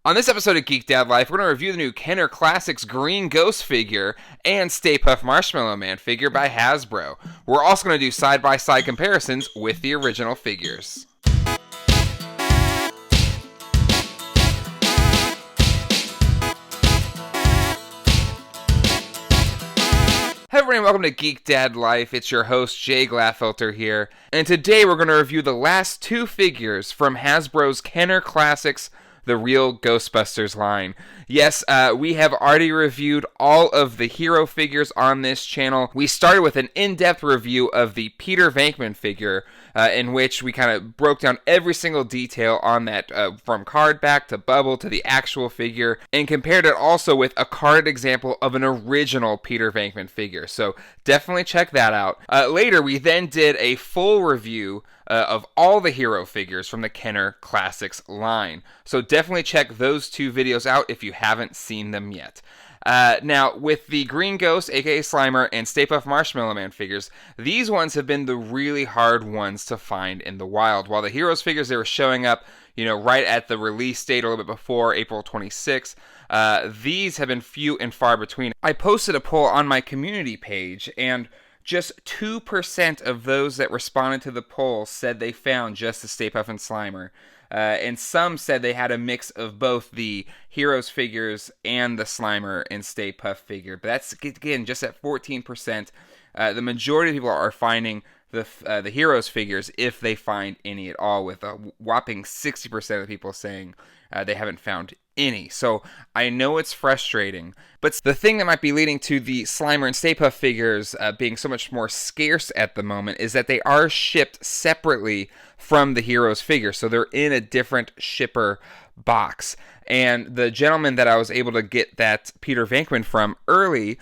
On this episode of Geek Dad Life, we're going to review the new Kenner Classics Green Ghost figure and Stay Puft Marshmallow Man figure by Hasbro. We're also going to do side-by-side comparisons with the original figures. Hey everybody, and welcome to Geek Dad Life. It's your host, Jay Gladfelter here. And today we're going to review the last two figures from Hasbro's Kenner Classics the real Ghostbusters line. Yes, we have already reviewed all of the hero figures on this channel. We started with an in-depth review of the Peter Venkman figure, in which we kind of broke down every single detail on that, from card back to bubble to the actual figure, and compared it also with a card example of an original Peter Venkman figure. So definitely check that out. Later, we then did a full review of all the hero figures from the Kenner Classics line. So definitely check those two videos out if you haven't seen them yet. Now, with the Green Ghost, aka Slimer, and Stay Puft Marshmallow Man figures, these ones have been the really hard ones to find in the wild. While the Heroes figures, they were showing up, right at the release date, a little bit before April 26th, these have been few and far between. I posted a poll on my community page, and just 2% of those that responded to the poll said they found just the Stay Puft and Slimer. And some said they had a mix of both the Heroes figures and the Slimer and Stay Puft figure. But that's, again, just at 14%. The majority of people are finding the Heroes figures if they find any at all, with a whopping 60% of the people saying they haven't found any. So I know it's frustrating, but the thing that might be leading to the Slimer and Stay Puft figures being so much more scarce at the moment is that they are shipped separately from the Heroes figure. So they're in a different shipper box. And the gentleman that I was able to get that Peter Venkman from early,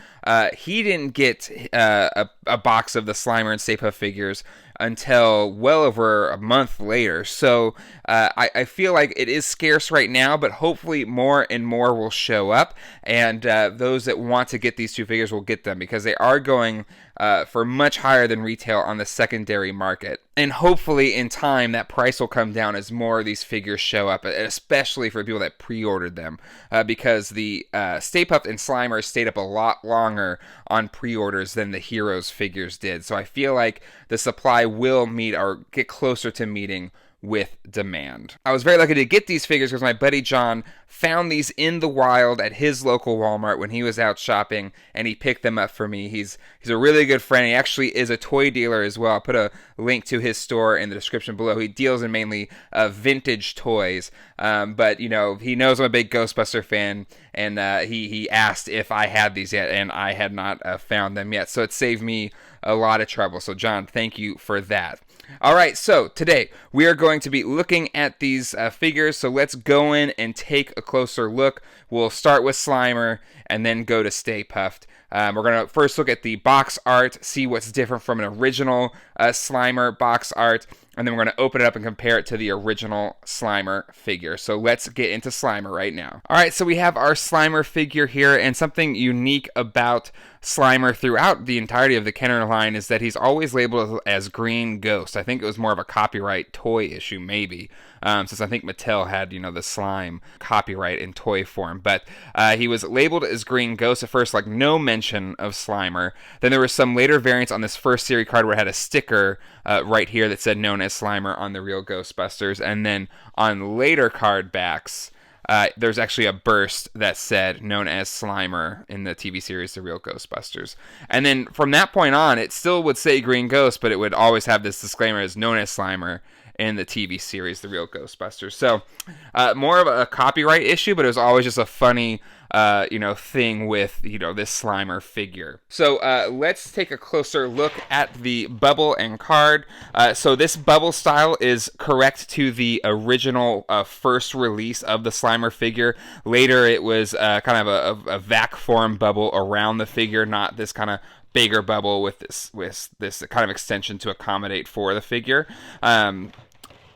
he didn't get a box of the Slimer and Stay Puft figures until well over a month later. So I feel like it is scarce right now, but hopefully more and more will show up, and those that want to get these two figures will get them, because they are going for much higher than retail on the secondary market. And hopefully in time that price will come down as more of these figures show up, especially for people that pre-ordered them, because the Stay Puft and Slimer stayed up a lot longer on pre-orders than the Heroes figures did. So I feel like the supply will meet or get closer to meeting with demand. I was very lucky to get these figures because my buddy John found these in the wild at his local Walmart when he was out shopping, and he picked them up for me. He's a really good friend. He actually is a toy dealer as well. I'll put a link to his store in the description below. He deals in mainly vintage toys, but he knows I'm a big Ghostbuster fan, and he asked if I had these yet, and I had not found them yet. So it saved me a lot of trouble. So John, thank you for that. All right, so today we are going to be looking at these figures, so let's go in and take a closer look. We'll start with Slimer and then go to Stay Puft. We're going to first look at the box art, see what's different from an original Slimer box art, and then we're going to open it up and compare it to the original Slimer figure. So let's get into Slimer right now. All right, so we have our Slimer figure here, and something unique about Slimer throughout the entirety of the Kenner line is that he's always labeled as Green Ghost. I think it was more of a copyright toy issue, maybe, since I think Mattel had, the slime copyright in toy form. But he was labeled as Green Ghost at first, like no mention of Slimer. Then there were some later variants on this first series card where it had a sticker right here that said known as Slimer on the real Ghostbusters. And then on later card backs, there's actually a burst that said known as Slimer in the TV series The Real Ghostbusters. And then from that point on, it still would say Green Ghost, but it would always have this disclaimer as known as Slimer in the TV series The Real Ghostbusters. So more of a copyright issue, but it was always just a funny thing with, this Slimer figure. So let's take a closer look at the bubble and card. So this bubble style is correct to the original first release of the Slimer figure. Later it was kind of a vac form bubble around the figure, not this kind of bigger bubble with this kind of extension to accommodate for the figure.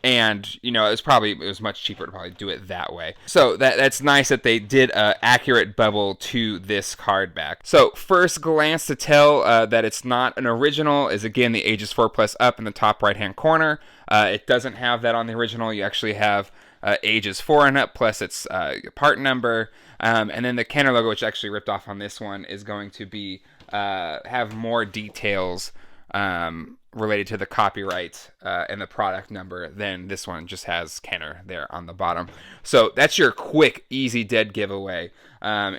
And, it was much cheaper to probably do it that way. So that's nice that they did an accurate bubble to this card back. So first glance to tell that it's not an original is, again, the ages 4+ up in the top right-hand corner. It doesn't have that on the original. You actually have ages 4 and up, plus its part number. And then the Kenner logo, which actually ripped off on this one, is going to be have more details related to the copyright and the product number than this one just has Kenner there on the bottom. So that's your quick, easy, dead giveaway,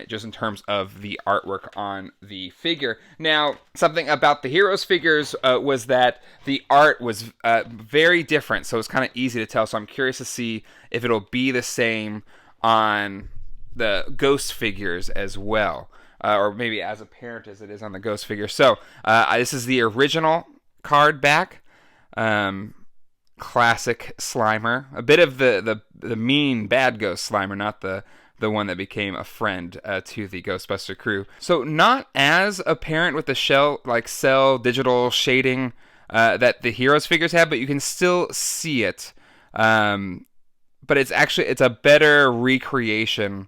just in terms of the artwork on the figure. Now, something about the Heroes figures was that the art was very different, so it's kind of easy to tell. So I'm curious to see if it'll be the same on the Ghost figures as well, or maybe as apparent as it is on the Ghost figure. So this is the original card back, classic Slimer, a bit of the mean bad Ghost Slimer, not the one that became a friend to the Ghostbuster crew. So not as apparent with the cell digital shading that the Heroes figures have, but you can still see it. But it's a better recreation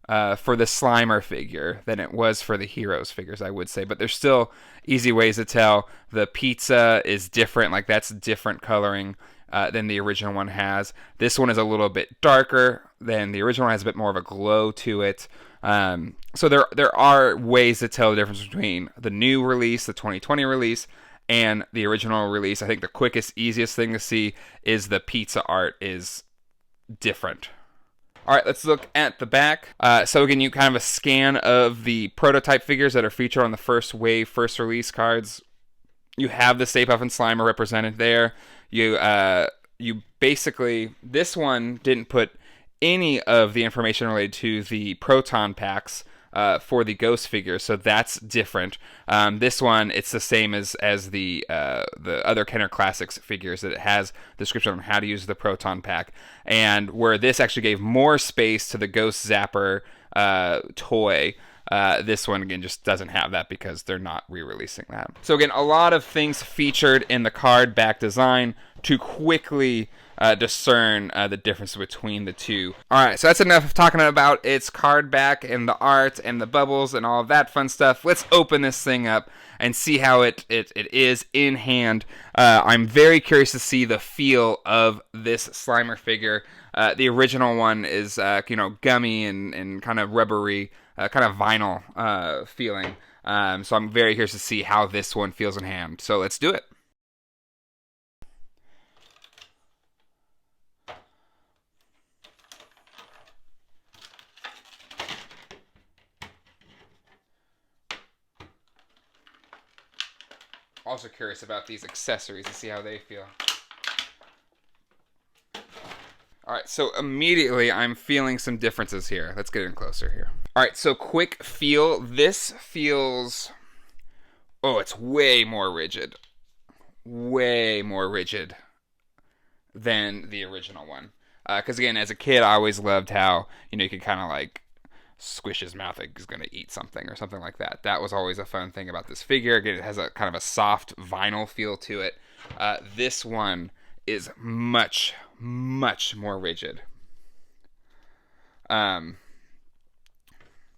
for the Slimer figure than it was for the Heroes figures, I would say. But there's still easy ways to tell. The pizza is different, like that's different coloring than the original one has. This one is a little bit darker than the original one, has a bit more of a glow to it. So there are ways to tell the difference between the new release, the 2020 release, and the original release. I think the quickest, easiest thing to see is the pizza art is different. All right, let's look at the back. So again, you kind of a scan of the prototype figures that are featured on the first wave, first release cards. You have the Stay Puft and Slimer represented there. You basically, this one didn't put any of the information related to the proton packs for the Ghost figures, so that's different. This one, it's the same as the other Kenner Classics figures, that it has description on how to use the proton pack, and where this actually gave more space to the Ghost Zapper toy. This one, again, just doesn't have that because they're not re-releasing that. So again, a lot of things featured in the card back design to quickly discern the difference between the two. Alright, so that's enough of talking about its card back and the art and the bubbles and all of that fun stuff. Let's open this thing up and see how it is in hand. I'm very curious to see the feel of this Slimer figure. The original one is gummy and kind of rubbery, kind of vinyl feeling. So I'm very curious to see how this one feels in hand. So let's do it. Also curious about these accessories to see how they feel. Alright, so immediately I'm feeling some differences here. Let's get in closer here. Alright, so quick feel. This feels... oh, it's way more rigid. Way more rigid than the original one. Because again, as a kid, I always loved how, you could kind of like squish his mouth like he's going to eat something or something like that. That was always a fun thing about this figure. Again, it has a kind of a soft vinyl feel to it. This one is much, much more rigid.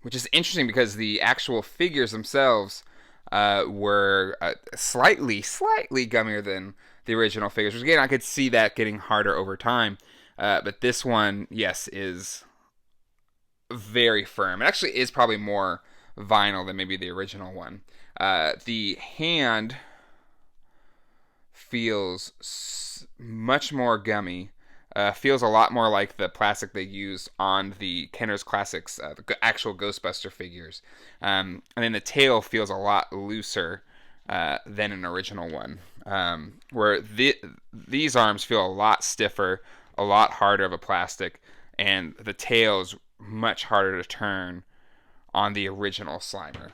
Which is interesting because the actual figures themselves were slightly gummier than the original figures. Which again, I could see that getting harder over time. But this one, yes, is very firm. It actually is probably more vinyl than maybe the original one. The hand feels much more gummy. Feels a lot more like the plastic they use on the Kenner's Classics, the actual Ghostbuster figures. And then the tail feels a lot looser than an original one. Where these arms feel a lot stiffer, a lot harder of a plastic, and the tail's much harder to turn on the original Slimer.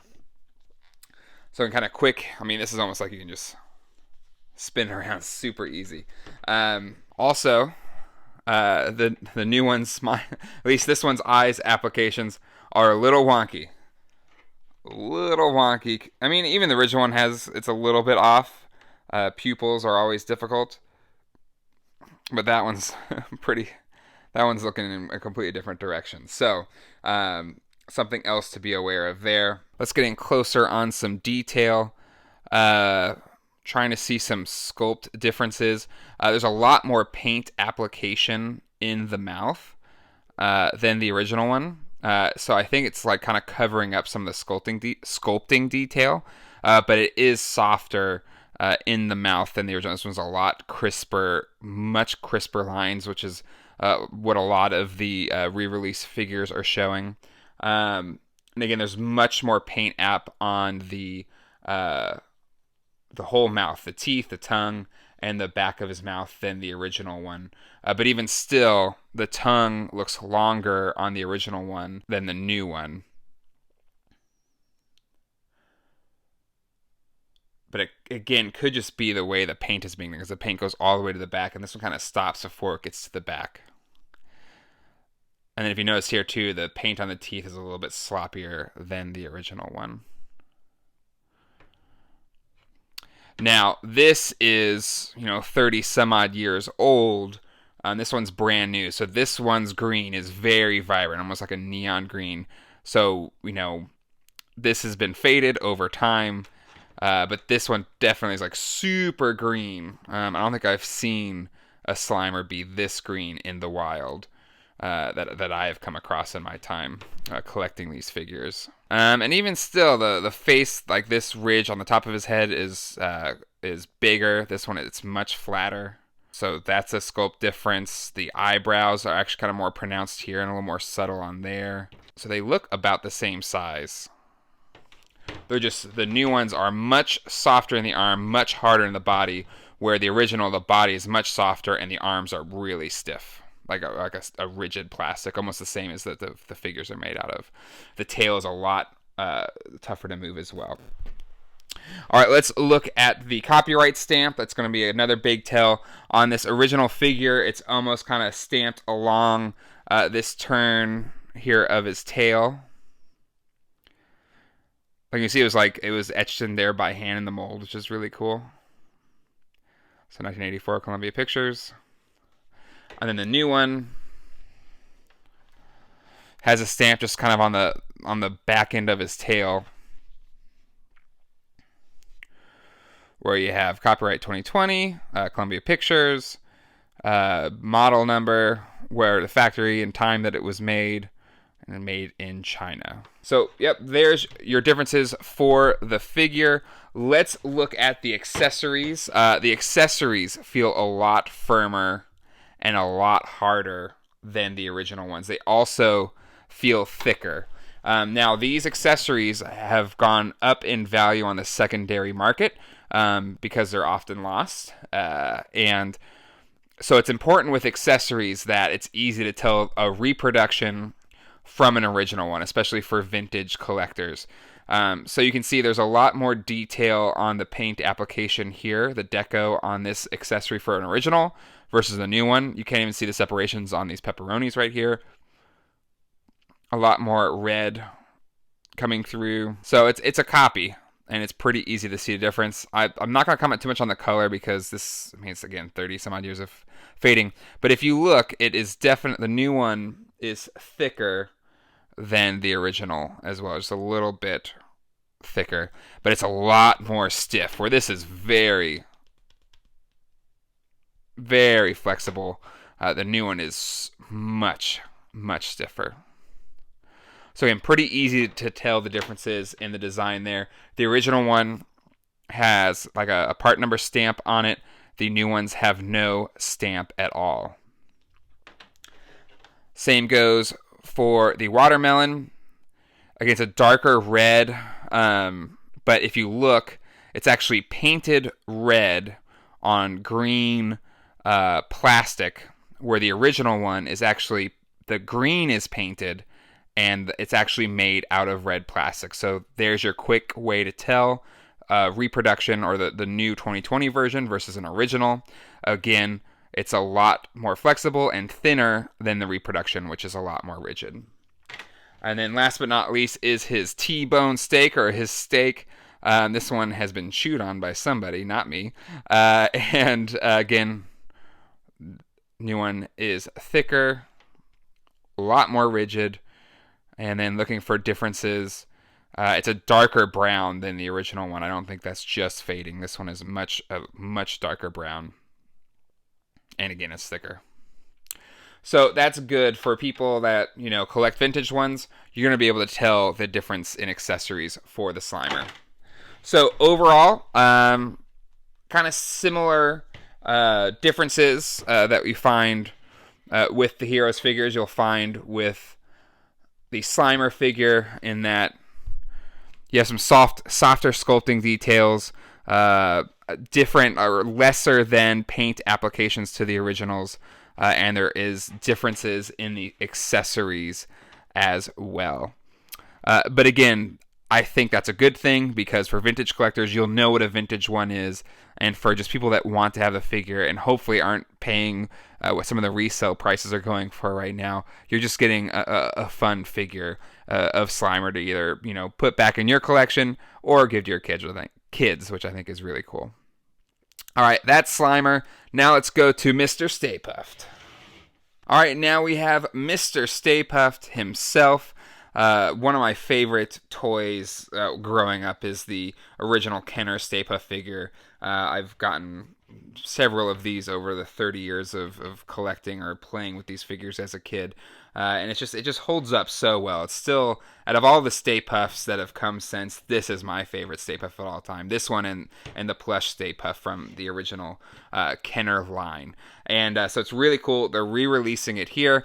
So in kind of quick, this is almost like you can just spin around super easy. Also, the new one's, at least this one's eyes applications are a little wonky. Even the original one it's a little bit off. Pupils are always difficult. But that one's that one's looking in a completely different direction. So, something else to be aware of there. Let's get in closer on some detail. Trying to see some sculpt differences. There's a lot more paint application in the mouth than the original one. So I think it's like kind of covering up some of the sculpting detail, but it is softer in the mouth than the original. This one's a lot crisper, much crisper lines, which is what a lot of the re-release figures are showing. And again, there's much more paint app on the whole mouth, the teeth, the tongue, and the back of his mouth than the original one. But even still, the tongue looks longer on the original one than the new one. But it, again, could just be the way the paint is being there, because the paint goes all the way to the back, and this one kind of stops before it gets to the back. And then if you notice here, too, the paint on the teeth is a little bit sloppier than the original one. Now, this is, 30 some odd years old. This one's brand new. So this one's green is very vibrant, almost like a neon green. So, this has been faded over time. But this one definitely is like super green. I don't think I've seen a Slimer be this green in the wild that I have come across in my time collecting these figures. And even still, the face, like this ridge on the top of his head is bigger. This one, it's much flatter. So that's a sculpt difference. The eyebrows are actually kind of more pronounced here and a little more subtle on there. So they look about the same size. They're just, the new ones are much softer in the arm, much harder in the body, where the original, the body is much softer and the arms are really stiff. Like a rigid plastic, almost the same as the figures are made out of. The tail is a lot tougher to move as well. All right, let's look at the copyright stamp. That's going to be another big tell on this original figure. It's almost kind of stamped along this turn here of his tail. Like you see, it was etched in there by hand in the mold, which is really cool. So 1984 Columbia Pictures. And then the new one has a stamp just kind of on the back end of his tail, where you have copyright 2020, Columbia Pictures, model number, where the factory and time that it was made, and made in China. So, yep, there's your differences for the figure. Let's look at the accessories. The accessories feel a lot firmer and a lot harder than the original ones. They also feel thicker. Now, these accessories have gone up in value on the secondary market because they're often lost. And so it's important with accessories that it's easy to tell a reproduction from an original one, especially for vintage collectors. So you can see there's a lot more detail on the paint application here, the deco on this accessory for an original versus the new one. You can't even see the separations on these pepperonis right here. A lot more red coming through. So it's a copy, and it's pretty easy to see the difference. I'm not going to comment too much on the color because this, it's again 30 some odd years of fading. But if you look, it is definitely, the new one is thicker than the original as well, just a little bit thicker, but it's a lot more stiff, where this is very, very flexible. The new one is much, much stiffer. So again, pretty easy to tell the differences in the design there. The original one has like a part number stamp on it. The new ones have no stamp at all. Same goes for the watermelon. Again, it's a darker red, but if you look, it's actually painted red on green plastic, where the original one is actually, the green is painted and it's actually made out of red plastic. So there's your quick way to tell reproduction, or the new 2020 version versus an original. Again, it's a lot more flexible and thinner than the reproduction, which is a lot more rigid. And then last but not least is his T-bone steak, or his steak. This one has been chewed on by somebody, not me. And again, new one is thicker, a lot more rigid. And then looking for differences, it's a darker brown than the original one. I don't think that's just fading. This one is much darker brown. And again, it's thicker. So that's good for people that, collect vintage ones. You're going to be able to tell the difference in accessories for the Slimer. So overall, kind of similar differences that we find with the Heroes figures. You'll find with the Slimer figure in that you have some softer sculpting details, different or lesser than paint applications to the originals, and there is differences in the accessories as well. But again, I think that's a good thing because for vintage collectors, you'll know what a vintage one is, and for just people that want to have the figure and hopefully aren't paying what some of the resale prices are going for right now, you're just getting a fun figure of Slimer to either put back in your collection or give to your kids, which I think is really cool. All right, that's Slimer. Now let's go to Mr. Stay Puft. All right, now we have Mr. Stay Puft himself. One of my favorite toys growing up is the original Kenner Stay Puft figure. I've gotten several of these over the 30 years of collecting or playing with these figures as a kid. And it just holds up so well. It's still, out of all the Stay Puffs that have come since, this is my favorite Stay Puft of all time. This one and the plush Stay Puft from the original Kenner line. And so it's really cool. They're re-releasing it here.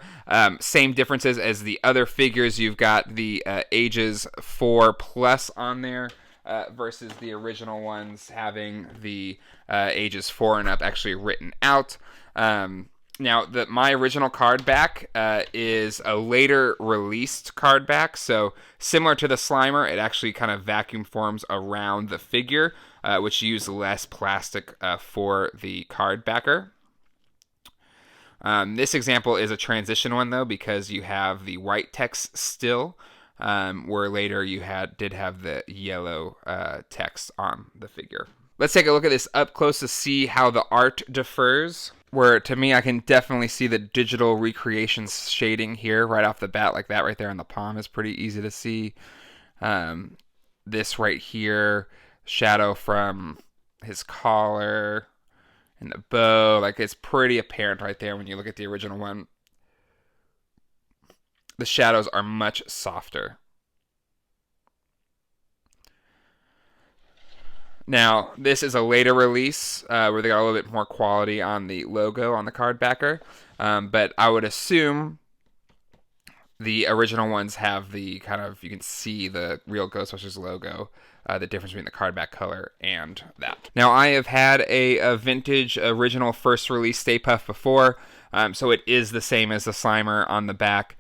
Same differences as the other figures. You've got the ages 4+ on there versus the original ones having the ages 4 and up actually written out. Now, my original card back is a later released card back. So similar to the Slimer, it actually kind of vacuum forms around the figure, which used less plastic for the card backer. This example is a transition one, though, because you have the white text still, where later you did have the yellow text on the figure. Let's take a look at this up close to see how the art differs, where to me I can definitely see the digital recreations shading here right off the bat, like that right there on the palm is pretty easy to see. This right here, shadow from his collar and the bow, like it's pretty apparent right there when you look at the original one. The shadows are much softer. Now, this is a later release where they got a little bit more quality on the logo on the card backer, but I would assume the original ones have the kind of, you can see the real Ghostbusters logo, the difference between the card back color and that. Now, I have had a vintage original first release Stay Puft before, so it is the same as the Slimer on the back.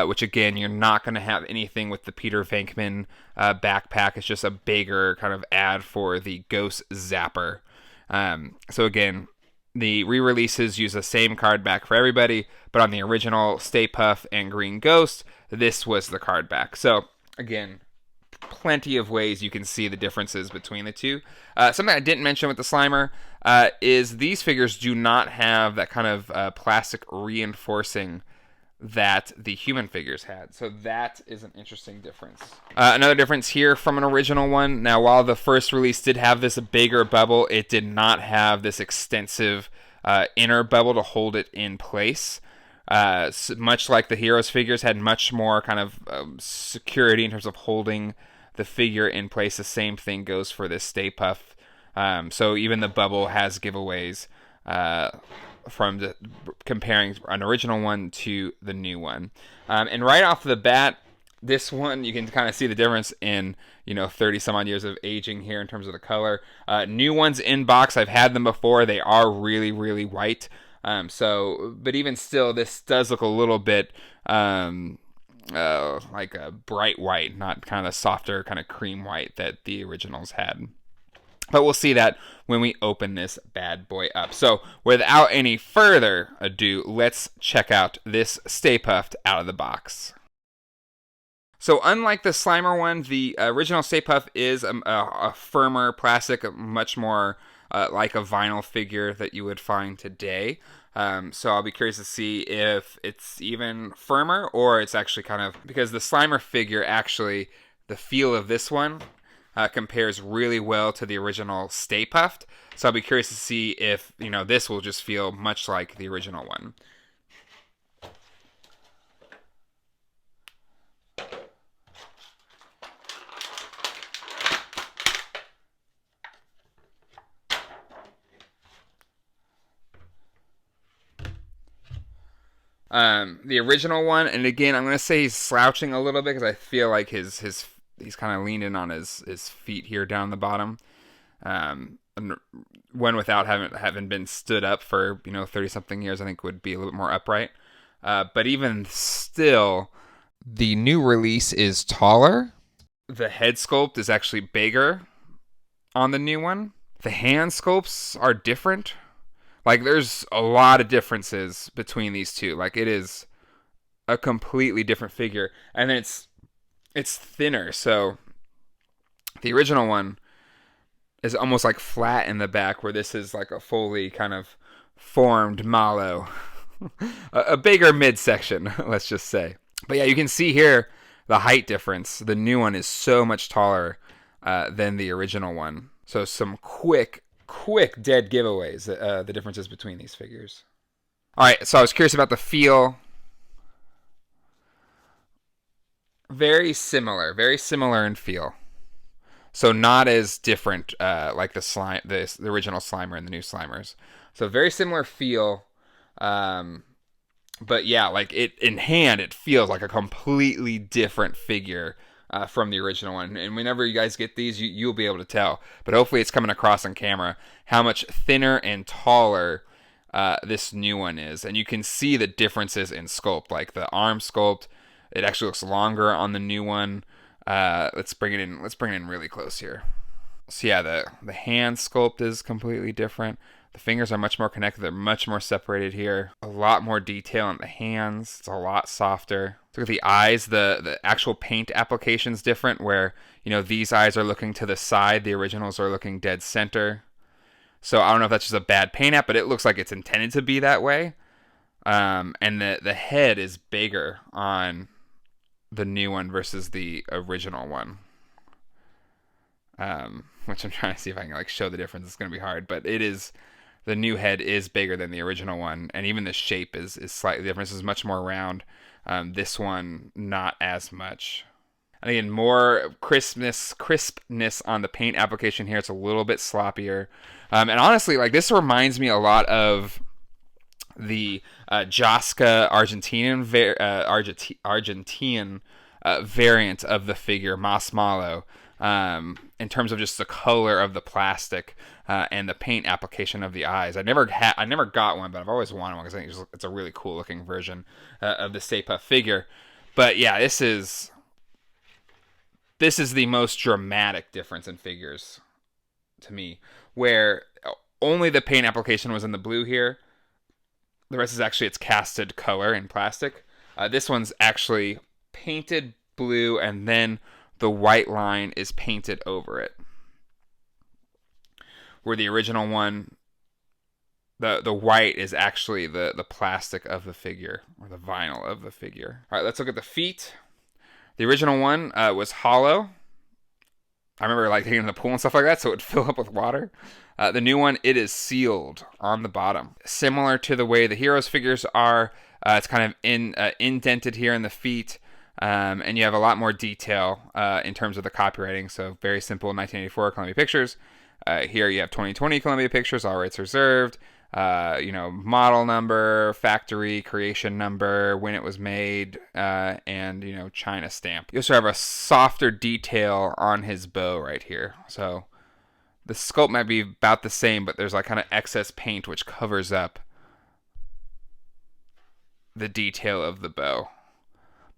Which again, you're not going to have anything with the Peter Venkman backpack. It's just a bigger kind of ad for the Ghost Zapper. So again, the re-releases use the same card back for everybody, but on the original Stay Puft and Green Ghost, this was the card back. So again, plenty of ways you can see the differences between the two. Something I didn't mention with the Slimer is these figures do not have that kind of plastic reinforcing that the human figures had. So that is an interesting difference. Another difference here from an original one. Now, while the first release did have this bigger bubble, it did not have this extensive inner bubble to hold it in place. So much like the Heroes figures had much more kind of security in terms of holding the figure in place. The same thing goes for this Stay Puft. So even the bubble has giveaways from comparing an original one to the new one. And right off the bat, this one, you can kind of see the difference in, 30 some odd years of aging here in terms of the color. New ones in box, I've had them before. They are really, really white. But even still, this does look a little bit like a bright white, not kind of the softer kind of cream white that the originals had. But we'll see that when we open this bad boy up. So without any further ado, let's check out this Stay Puft out of the box. So unlike the Slimer one, the original Stay Puft is a firmer plastic, much more like a vinyl figure that you would find today. So I'll be curious to see if it's even firmer or it's actually kind of, because the Slimer figure actually, the feel of this one compares really well to the original Stay Puft. So I'll be curious to see if, this will just feel much like the original one. The original one, and again, I'm gonna say he's slouching a little bit because I feel like he's kind of leaning on his feet here down the bottom. And one without having been stood up for 30 something years, I think would be a little bit more upright. But even still, the new release is taller. The head sculpt is actually bigger on the new one. The hand sculpts are different. Like, there's a lot of differences between these two. Like, it is a completely different figure. And then it's thinner. So the original one is almost like flat in the back, where this is like a fully kind of formed mallow. A bigger midsection, let's just say. But yeah, you can see here the height difference. The new one is so much taller than the original one. So some quick dead giveaways, the differences between these figures. All right, so I was curious about the feel. Very similar in feel. So not as different like the original Slimer and the new Slimers. So very similar feel. But yeah, like in hand, it feels like a completely different figure from the original one. And whenever you guys get these, you'll be able to tell. But hopefully it's coming across on camera how much thinner and taller this new one is. And you can see the differences in sculpt. Like the arm sculpt, it actually looks longer on the new one. Let's bring it in really close here. So yeah, the hand sculpt is completely different. The fingers are much more connected. They're much more separated here. A lot more detail on the hands. It's a lot softer. Look at the eyes. The actual paint application is different, where these eyes are looking to the side. The originals are looking dead center. So I don't know if that's just a bad paint app, but it looks like it's intended to be that way. And the head is bigger on the new one versus the original one. Which I'm trying to see if I can show the difference. It's going to be hard, but the new head is bigger than the original one, and even the shape is slightly different. This is much more round. This one, not as much. And again, more crispness on the paint application here. It's a little bit sloppier. And honestly, this reminds me a lot of the Jaska Argentinian variant of the figure Marshmallow, in terms of just the color of the plastic and the paint application of the eyes. I never got one, but I've always wanted one because I think it's a really cool looking version of the Stay Puft figure. But yeah, this is the most dramatic difference in figures to me, where only the paint application was in the blue here. The rest is actually its casted color in plastic. This one's actually painted blue, and then the white line is painted over it. Where the original one, the white is actually the plastic of the figure, or the vinyl of the figure. All right, let's look at the feet. The original one was hollow. I remember taking it in the pool and stuff like that, so it would fill up with water. The new one, it is sealed on the bottom. Similar to the way the Heroes figures are, it's kind of indented here in the feet, and you have a lot more detail in terms of the copywriting. So very simple, 1984 Columbia Pictures. Here you have 2020 Columbia Pictures, all rights reserved. Model number, factory, creation number, when it was made, and China stamp. You also have a softer detail on his bow right here. So the sculpt might be about the same, but there's kind of excess paint which covers up the detail of the bow.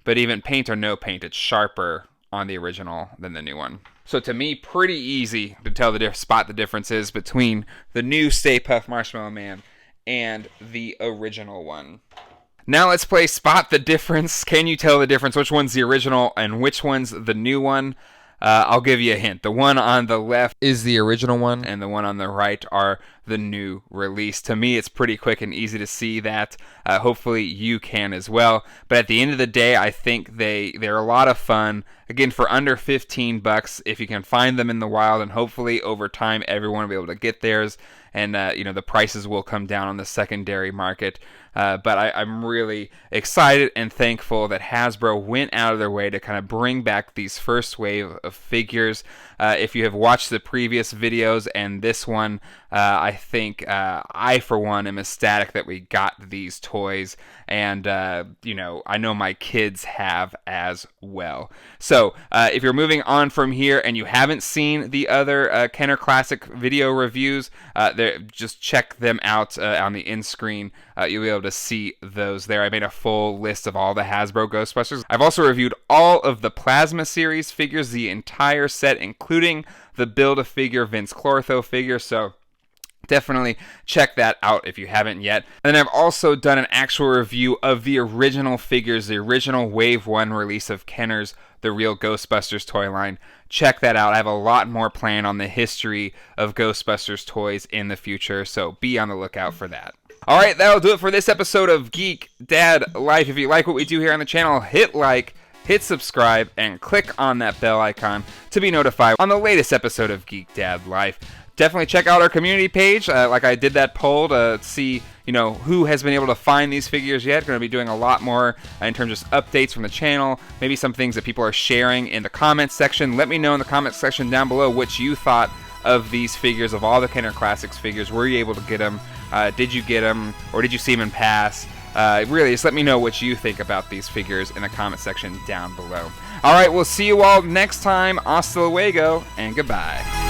But even paint or no paint, it's sharper on the original than the new one. So to me, pretty easy to tell spot the differences between the new Stay Puft Marshmallow Man and the original one. Now let's play Spot the Difference. Can you tell the difference? Which one's the original and which one's the new one? I'll give you a hint. The one on the left is the original one, and the one on the right are the new release. To me, it's pretty quick and easy to see that. Hopefully, you can as well. But at the end of the day, I think they're a lot of fun. Again, for under $15, if you can find them in the wild, and hopefully over time, everyone will be able to get theirs. And the prices will come down on the secondary market. But I'm really excited and thankful that Hasbro went out of their way to kind of bring back these first wave of figures. If you have watched the previous videos and this one, I think I, for one, am ecstatic that we got these toys, and I know my kids have as well. So if you're moving on from here and you haven't seen the other Kenner Classic video reviews, just check them out on the end screen. You'll be able to see those there. I made a full list of all the Hasbro Ghostbusters. I've also reviewed all of the Plasma series figures, the entire set, including the Build-A-Figure Vince Clortho figure, so definitely check that out if you haven't yet. And then I've also done an actual review of the original figures, the original Wave 1 release of Kenner's The Real Ghostbusters toy line. Check that out. I have a lot more planned on the history of Ghostbusters toys in the future, so be on the lookout for that. Alright, that'll do it for this episode of Geek Dad Life. If you like what we do here on the channel, hit like, hit subscribe, and click on that bell icon to be notified on the latest episode of Geek Dad Life. Definitely check out our community page. Like I did that poll to see, who has been able to find these figures yet. Going to be doing a lot more in terms of updates from the channel. Maybe some things that people are sharing in the comments section. Let me know in the comments section down below what you thought of these figures, of all the Kenner Classics figures. Were you able to get them? Did you get them, or did you see them in pass? Really, just let me know what you think about these figures in the comment section down below. All right, we'll see you all next time. Hasta luego, and goodbye.